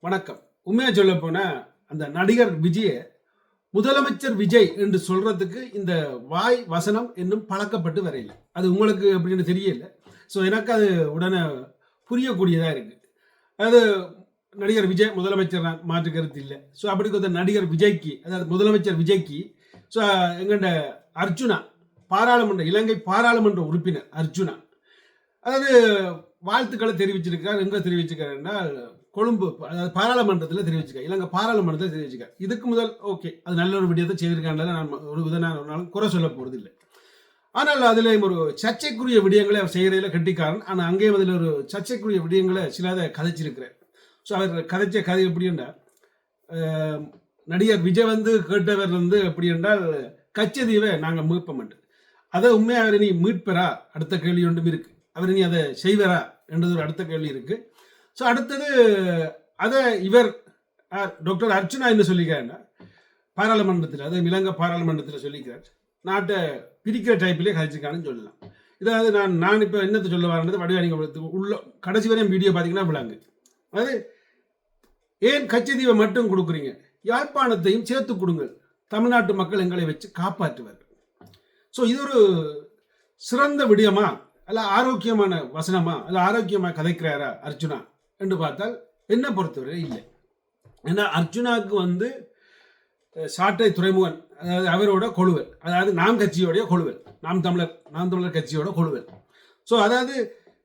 வணக்கம். உண்மையா சொல்லப் போனா, அந்த நடிகர் விஜய முதலமைச்சர் விஜய் என்று சொல்றதுக்கு இந்த வாய் வசனம் இன்னும் பழக்கப்பட்டு வரையில. அது உங்களுக்கு எப்படின்னு தெரியல. எனக்கு அது உடனே புரியக்கூடியதா இருக்கு. அது நடிகர் விஜய் முதலமைச்சர் தான், மாற்று கருத்து இல்ல. அப்படி கொஞ்ச நடிகர் விஜய்க்கு, அதாவது முதலமைச்சர் விஜய்க்கு, ஸோ எங்கண்ட அர்ஜுனா, இலங்கை பாராளுமன்ற உறுப்பினர் அர்ஜுனா, அதாவது வாழ்த்துக்களை தெரிவிச்சிருக்கிறார். எங்க தெரிவிச்சிருக்கார் என்றால், கொழும்பு, அதாவது பாராளுமன்றத்தில் தெரிவிச்சிருக்கார். இலங்கை பாராளுமன்றத்தில் தெரிவிச்சிருக்கார். இதுக்கு முதல் ஓகே, அது நல்ல ஒரு விடயத்தை செய்திருக்காங்க. நான் ஒரு நாளும் குறை சொல்ல போறது இல்லை. ஆனால் அதில் ஒரு சர்ச்சைக்குரிய விடயங்களை அவர் செய்கிறதில் கெட்டிக்காரன். ஆனால் அங்கேயும் அதில் ஒரு சர்ச்சைக்குரிய விடயங்களை சிலதை கதைச்சிருக்கிறார். அவர் கதைச்ச கதை எப்படி என்றால், நடிகர் விஜய் கேட்டவர் எப்படி என்றால், கச்சதீவை நாங்கள் மீட்போம். அதை உண்மையாக அவர் நீ மீட்பரா, அடுத்த கேள்வி ஒன்றும் இருக்கு. அவர் நீ அதை செய்வரா என்றது ஒரு அடுத்த கேள்வி இருக்கு. அடுத்தது அதை இவர் டாக்டர் அர்ச்சுனா என்ன சொல்லிக்கிறார் பாராளுமன்றத்தில், அதாவது இலங்கை பாராளுமன்றத்தில் சொல்லிக்கிறார். நாட்டை பிரிக்கிற டைப்பிலே கழிச்சிருக்கான்னு சொல்லலாம். இதாவது நான் இப்போ என்னத்தை சொல்ல வரது, வடிவாளிங்க உள்ள கடைசி வரையும் வீடியோ பார்த்தீங்கன்னா விளாங்கு. அதாவது ஏன் கச்சதீவை மட்டும் கொடுக்குறீங்க, யாழ்ப்பாணத்தையும் சேர்த்து கொடுங்கள், தமிழ்நாட்டு மக்கள் எங்களை வச்சு காப்பாற்றுவார். இது ஒரு சிறந்த விடயமா, அல்ல ஆரோக்கியமான வசனமா, அல்ல ஆரோக்கியமாக கதைக்கிறாரா அர்ச்சுனா என்று பார்த்தால் என்ன பொறுத்தவரை இல்லை. ஏன்னா அர்ச்சுனாவுக்கு சாட்டை துறைமுகன், அதாவது அவரோட கொழுவல், அதாவது நாம் கட்சியோடைய கொழுவல், நாம் தமிழர் கட்சியோட கொழுவல். அதாவது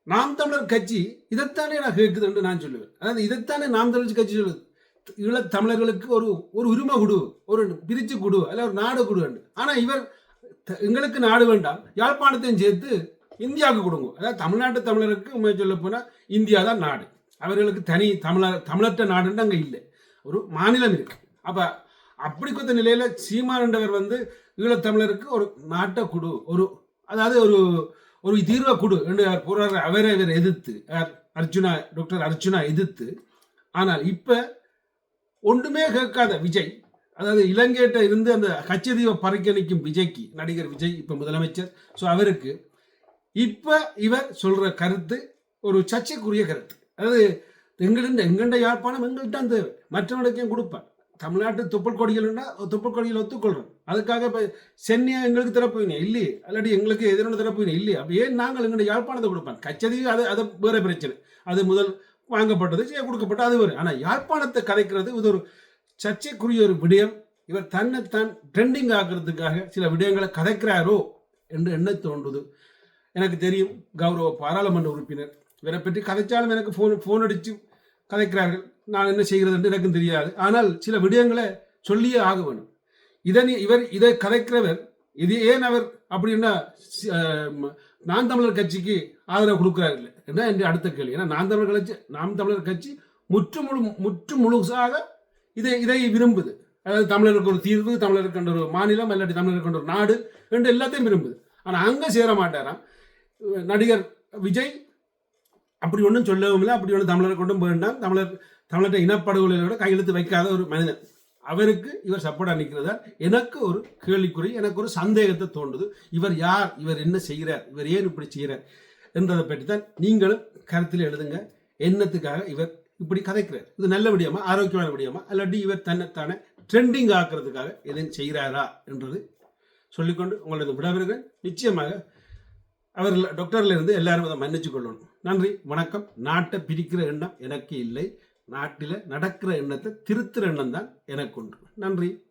நாம் தமிழர் கட்சி இதைத்தானே நான் கேட்குது என்று நான் சொல்லுவேன். அதாவது இதைத்தானே நாம் தமிழர் கட்சி சொல்லுது, ஈழத் தமிழர்களுக்கு ஒரு உரிமை கொடு, ஒரு பிரிச்சு கொடு, அல்ல ஒரு நாடு கொடு. ஆனால் இவர் எங்களுக்கு நாடு வேண்டாம், யாழ்ப்பாணத்தையும் சேர்த்து இந்தியாவுக்கு கொடுங்க. அதாவது தமிழ்நாட்டு தமிழருக்கு உண்மை சொல்ல போனால் இந்தியா தான் நாடு, அவர்களுக்கு தனி தமிழற்ற நாடுன்னு அங்கே இல்லை, ஒரு மாநிலம் இருக்கு. அப்போ அப்படி கொத்த நிலையில சீமானண்டவர் ஈழத்தமிழருக்கு ஒரு நாட்டை கொடு, அதாவது ஒரு தீர்வை கொடு என்று அவர் போராடுற அவரை எதிர்த்து டாக்டர் அர்ச்சுனா எதிர்த்து. ஆனால் இப்ப ஒன்றுமே கேட்காத விஜய், அதாவது இலங்கையிட்ட இருந்து அந்த கச்சதீவை பறிக்கணிக்கும் விஜய்க்கு, நடிகர் விஜய் இப்ப முதலமைச்சர், அவருக்கு இப்ப இவர் சொல்ற கருத்து ஒரு சர்ச்சைக்குரிய கருத்து. அதாவது எங்கண்ட யாழ்ப்பாணம் எங்கள்கிட்ட அந்த மற்றவனுக்கும் கொடுப்பார். தமிழ்நாட்டு துப்பல் கொடிகள்னா துப்பல் கொடிகள் ஒத்துக்கொள்றோம், அதுக்காக இப்போ சென்னையா எங்களுக்கு திறப்புவீங்க இல்லையே, அல்லாட்டி எங்களுக்கு எதிரான திறப்புவீங்க இல்லையே. அப்போ ஏன் நாங்கள் எங்களுடைய யாழ்ப்பாணத்தை கொடுப்போம், கச்சதீவு அது வேற பிரச்சனை, அது முதல் வாங்கப்பட்டது கொடுக்கப்பட்டது, அது வேறு. ஆனால் யாழ்ப்பாணத்தை கதைக்கிறது இது ஒரு சர்ச்சைக்குரிய ஒரு விடயம். இவர் தன்னைத்தான் ட்ரெண்டிங் ஆக்குறதுக்காக சில விடயங்களை கதைக்கிறாரோ என்று எண்ண தோன்றுது. எனக்கு தெரியும், கௌரவ பாராளுமன்ற உறுப்பினர் இவரை பற்றி கதைச்சாலும் எனக்கு ஃபோன் அடித்து கதைக்கிறார்கள். நான் என்ன செய்கிறது என்று எனக்கும் தெரியாது. ஆனால் சில விடயங்களை சொல்லியே ஆக வேணும். இதை கதைக்கிறவர் இது ஏன் அவர் அப்படின்னா நாம் தமிழர் கட்சிக்கு ஆதரவு கொடுக்கிறார் இல்லை என்ன என்று அடுத்த கேள்வி. ஏன்னா நாம் தமிழர் கட்சி முற்று முழுசாக இதை விரும்புது. அதாவது தமிழருக்கு ஒரு தீர்வு, தமிழருக்கு ஒரு மாநிலம், இல்லாட்டி தமிழருக்கு ஒரு நாடு என்று எல்லாத்தையும் விரும்புது. ஆனால் அங்கே சேர மாட்டாராம் நடிகர் விஜய். அப்படி ஒன்றும் சொல்லவும் இல்லை, அப்படி ஒன்றும் தமிழரை கொண்டும் வேண்டாம், தமிழற்ற இனப்படுகொலையோட கையெழுத்து வைக்காத ஒரு மனிதன், அவருக்கு இவர் சப்போர்ட்டா நிற்கிறதா எனக்கு ஒரு கேள்விக்குறி, எனக்கு ஒரு சந்தேகத்தை தோன்றுது. இவர் யார், இவர் என்ன செய்கிறார், இவர் ஏன் இப்படி செய்கிறார் என்றதை பற்றி தான் நீங்களும் கருத்தில் எழுதுங்க. என்னத்துக்காக இவர் இப்படி கதைக்கிறார், இது நல்ல விடயமா, ஆரோக்கியமான விடயமா, அல்லாட்டி இவர் தன்னைத்தானே ட்ரெண்டிங் ஆக்குறதுக்காக எதையும் செய்கிறாரா என்றது சொல்லிக்கொண்டு உங்களது விடவர்கள் நிச்சயமாக டாக்டர்ல இருந்து எல்லாரும் அதை மன்னிச்சு கொள்ளணும். நன்றி, வணக்கம். நாட்டை பிரிக்கிற எண்ணம் எனக்கு இல்லை, நாட்டில் நடக்கிற எண்ணத்தை திருத்துற எண்ணம் தான் எனக்கு உண்டு. நன்றி.